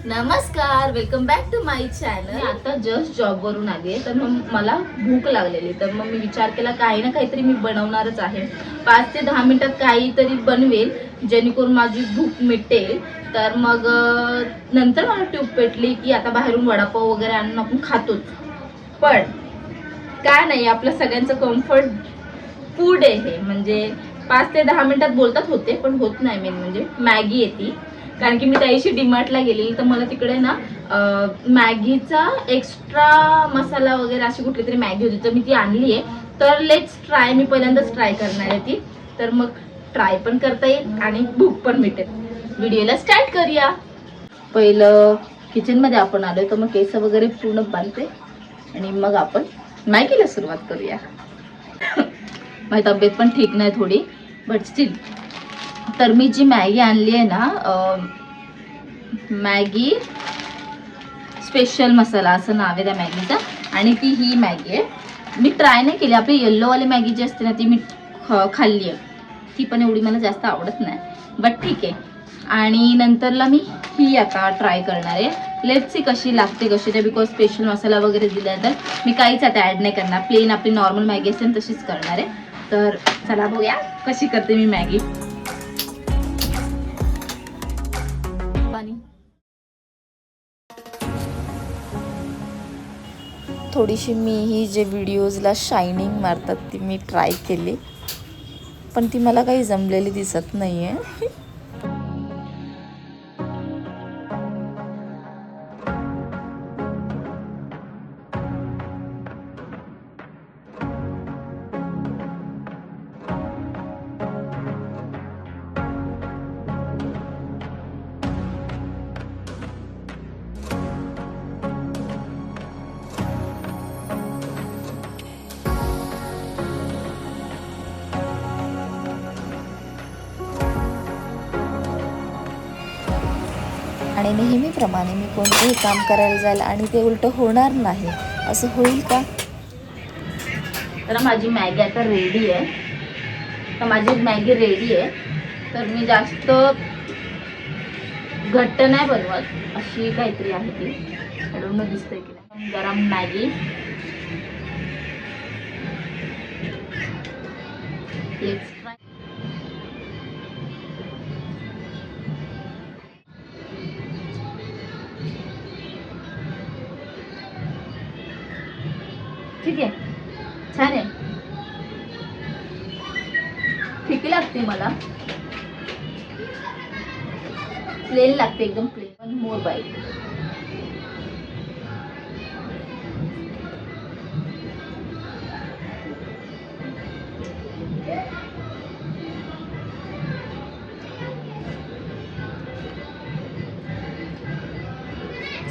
नमस्कार, welcome back to my channel. आता just job वरून आली आहे, तर मग मला भूक लागलेली, तर मग मी विचार केला काही ना काहीतरी मी बनवणारच आहे. 5 ते 10 मिनिटात काहीतरी बनवेल जेणेकरून माझी भूक मिटेल. तर मग नंतर मला ट्यूब पेटली की आता बाहेरून वडापाव वगैरे आणून आपण खातोच, पण काय नाही, आपलं सगळ्यांचं कम्फर्ट फूड आहे हे. म्हणजे 5 ते 10 मिनिटात बोलतात होते, पण होत नाही. मेन म्हणजे मॅगी येते, कारण की मी त्याशी डीमार्टला गेलेली, तर मला तिकडे ना मॅगीचा एक्स्ट्रा मसाला वगैरे अशी कुठली तरी मॅगी होती, तर मी ती आणली आहे. तर लेट्स ट्राय, मी पहिल्यांदाच ट्राय करणार आहे ती. तर मग ट्राय पण करता येईल आणि भूक पण मिळेल. व्हिडिओला स्टार्ट करूया. पहिलं किचनमध्ये आपण आलोय, तर मग केस वगैरे पूर्ण बांधते आणि मग आपण मॅगीला सुरुवात करूया. माझी तब्येत पण ठीक नाही थोडी, बट स्टील. तर मी जी मॅगी आणली आहे ना, मॅगी स्पेशल मसाला असं नाव आहे त्या मॅगीचं, आणि ती ही मॅगी आहे. मी ट्राय नाही केली. आपली येल्लोवाली मॅगी जी असते ना, ती मी खाल्ली आहे, ती पण एवढी मला जास्त आवडत नाही, बट ठीक आहे. आणि नंतरला मी ही आता ट्राय करणार आहे. लेट्स सी कशी लागते, कशी ते, बिकॉज स्पेशल मसाला वगैरे दिला तर मी काहीच आता ॲड नाही करणार. प्लेन आपली नॉर्मल मॅगी असेल तशीच करणार आहे. तर चला बघूया कशी करते मी मॅगी. थोडीशी मी ही जे व्हिडिओजला शायनिंग मारतात ती मी ट्राय केली, पण ती मला काही जमलेली दिसत नाही आहे. आणि नेहमीप्रमाणे मी कोणतेही काम करायला जाईल आणि ते उलटं होणार नाही, असं होईल का? तर माझी मॅगी आता रेडी आहे. तर माझी मॅगी रेडी आहे. तर मी जास्त घट्ट नाही बनवत, अशी काहीतरी आहे ती. डोंट दिसतंय की नाही. गरम मॅगी, लेट्स ट्राय. ठीक आहे, छान आहे. फिकी लागते मला, प्लेन लागते, एकदम प्लेन. पण मोर बाईट.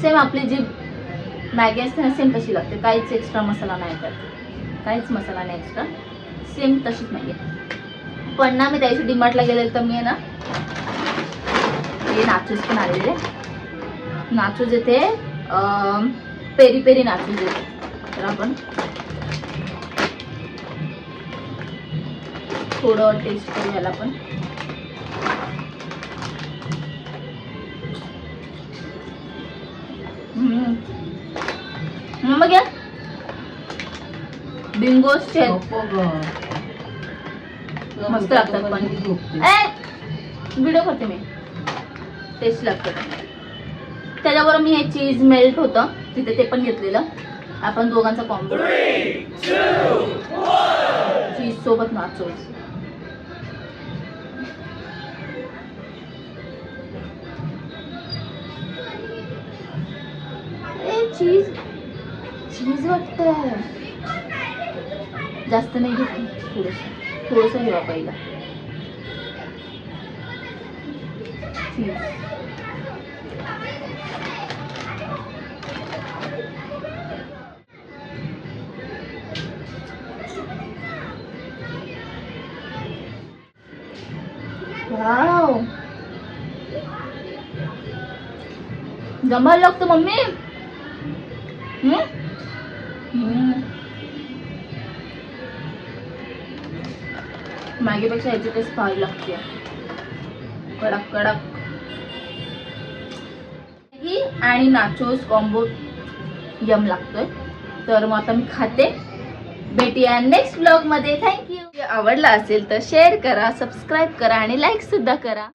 सेम आपली जी मॅगी असते ना, सेम तशी लागते. काहीच एक्स्ट्रा मसाला नाही त्यात, काहीच मसाला नाही एक्स्ट्रा, सेम तशीच मॅगी. पण ना मी त्याशी डीमार्टला गेलेले, तर मी आहे ना हे नाचूस पण आलेले. नाचूस येते, पेरी पेरी नाचूस येते. तर आपण थोडं टेस्ट करू याला पण. मग या बिंगोस मस्त लागतात पण. व्हिडिओ करते मी. टेस्ट लागतं. त्याच्याबरोबर मी हे चीज मेल्ट होतं तिथे, ते पण घेतलेलं. आपण दोघांचा कॉम्बो, चीज सोबत नाचोस. चीज चीज वाटतं जास्त नाही घेतली, थोडंसं घेवा पहिला चीज. वाव, जमायला लागतं मम्मी. मॅगीपेक्षा याची टेस्ट भारी लागते, कडक कडक. आणि नाचोस कॉम्बो यम लागतोय. तर मग आता मी खाते. भेटूया नेक्स्ट ब्लॉग मध्ये. थँक्यू. आवडला असेल तर शेअर करा, सबस्क्राईब करा आणि लाईक सुद्धा करा.